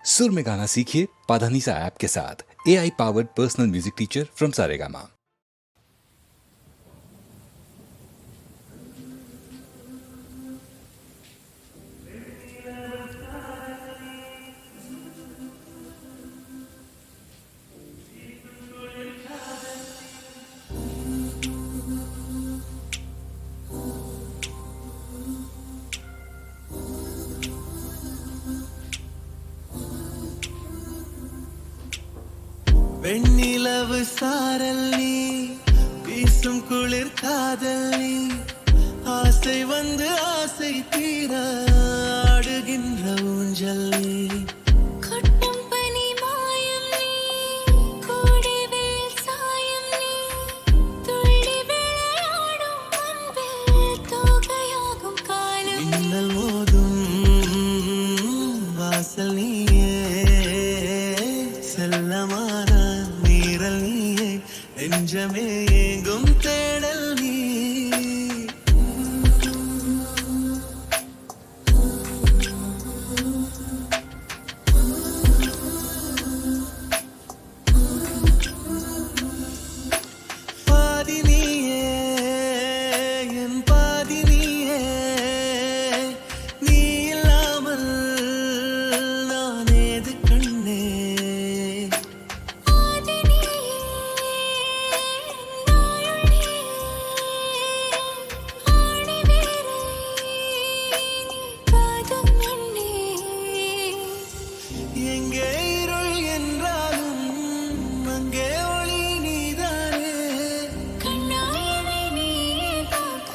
सुर में गाना सीखिए पाधानीसा ऐप के साथ। AI powered personal music teacher from Saregama. வெண்ணிலவு சாரல் நீ வீசும் குளிர் காதல் நீ ஆசை வந்து ஆசை தீர ஆடுகின்ற ஊஞ்சல் நீ கொட்டும் பனி மாயம் நீ கோடிவேல் சாயம் நீ துள்ளி விளையாடும் அன்பில் தோகையாகும் காலம் மின்னல் மோதும் வாசல் நீயே செல்லமான நீரல் நீயே நெஞ்சமே எங்கும் தேடல் நீ பாதி நீயே என் பாதி நீயே நீ இல்லாமல் நான் ஏது கண்ணே ஆதி நீயே நாயுள் நீயே ஆணி வேரை நீ காதும் மண்ணே எங்கே இருள் என்றாலும் அங்கே ஒளி நீதானே கண்ணாயனை நீயே காக்க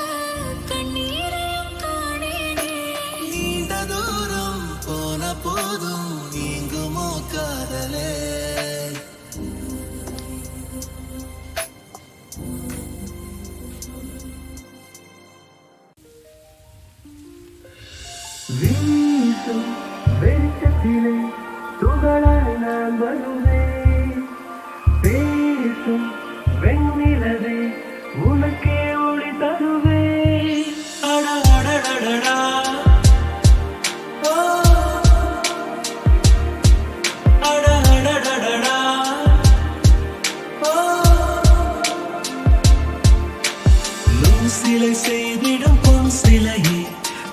கண்ணீரையும் காணேனே நீண்ட தூரம் போன போதும் நீங்குமோ காதலே வீசும் வெளிச்சத்திலே துகளாய் நான் வருவேன் பேசும் வெண்ணிலவே உனக்கே ஒளி தருவேன் அடடடடடா ஓ அடடடடடா ஓ நுண் சிலை செய்திடும் பொன் சிலையே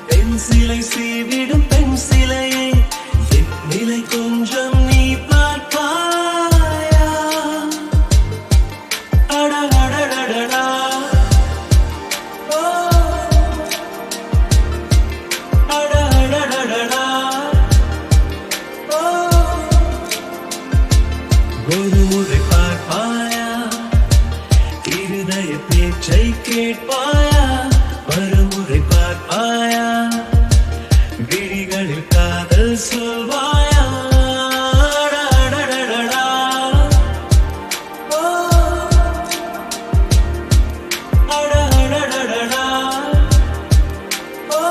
பெண் சிலை செய்திடும் பெண் சிலையே என் நிலை கொஞ்சம் நீ பார்ப்பாயா அடடடடடா ஓ அடடடடடா ஓ ஒரு முறை பார்ப்பாயா இருதய பேச்சை கேட்பாயா மறுமுறை பார்ப்பாயா விழிகளில் காதல் சொல்வாயா அடடடடடா ஓ அடடடடடா ஓ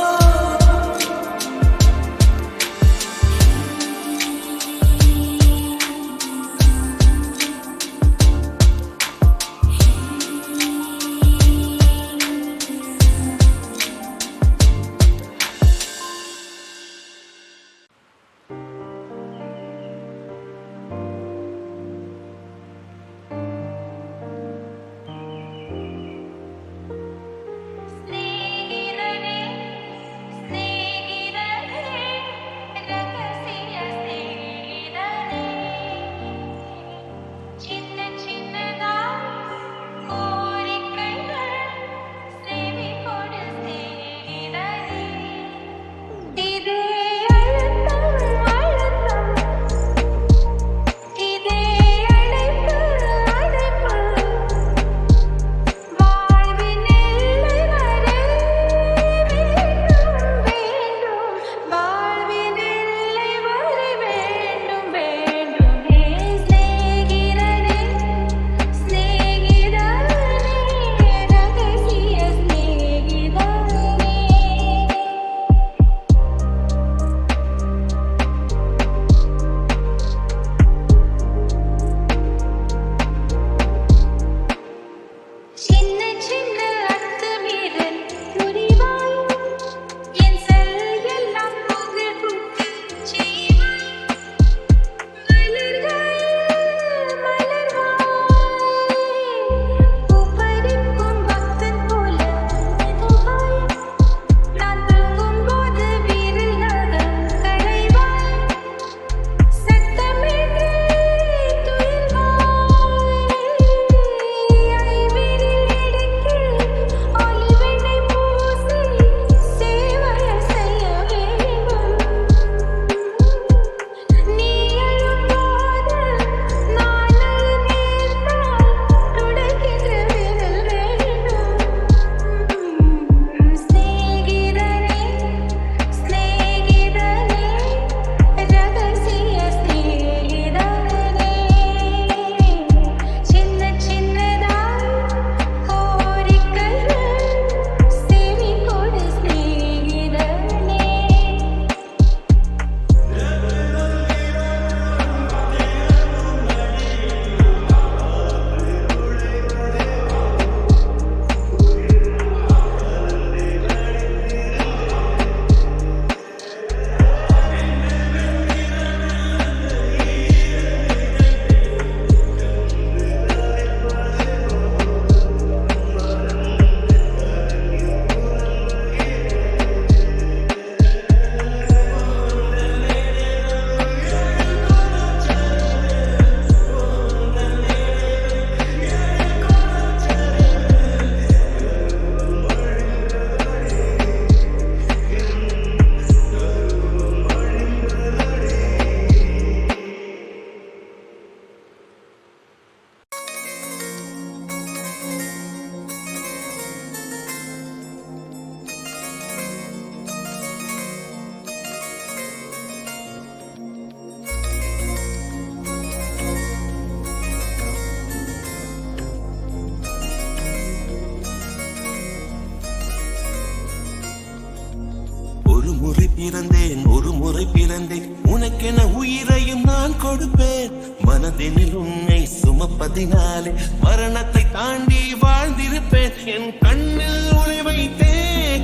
உனக்கென உயிரையும் நான் கொடுப்பேன். மனதினில் உன்னை சுமப்பதினாலே மரணத்தை தாண்டி வாழ்ந்திருப்பேன். என் கண்ணில் உனை வைத்தே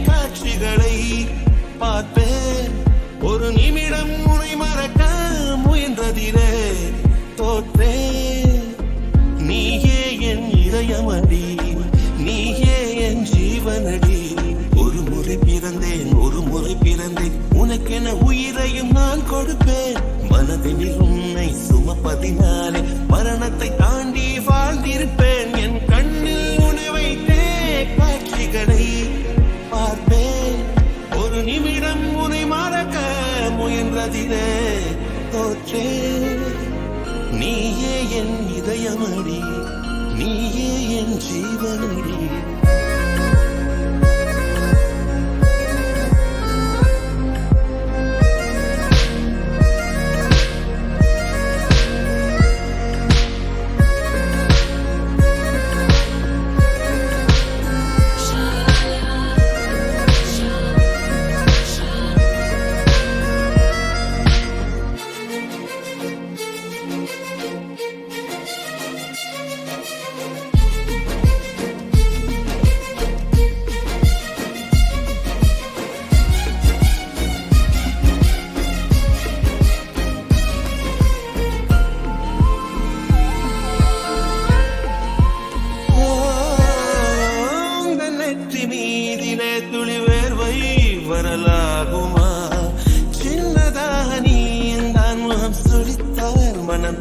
காட்சிகளை பார்ப்பேன். ஒரு நிமிடம் உனை மறக்க முயன்றதிலே தோற்றேன். நீயே என் இதயமடி, நீயே என் ஜீவனடி. ஒரு முறை பிறந்தேன் உனக்கென உயிரையும் நான் கொடுப்பேன். மனதினில் உன்னை சுமப்பதினாலே மரணத்தை தாண்டி வாழ்ந்திருப்பேன். என் கண்ணில் உன்னை வைத்தே காட்சிகளை பார்ப்பேன். ஒரு நிமிடம் உன்னை மறக்க முயன்றதிலே தோற்றேன். நீயே என் இதயமடி, நீயே என் ஜீவனடி. மீதிலே துளி வேர்வை வரலாகுமா? சின்னதாக நீ தான் முகம் சுழித்தால் மனம்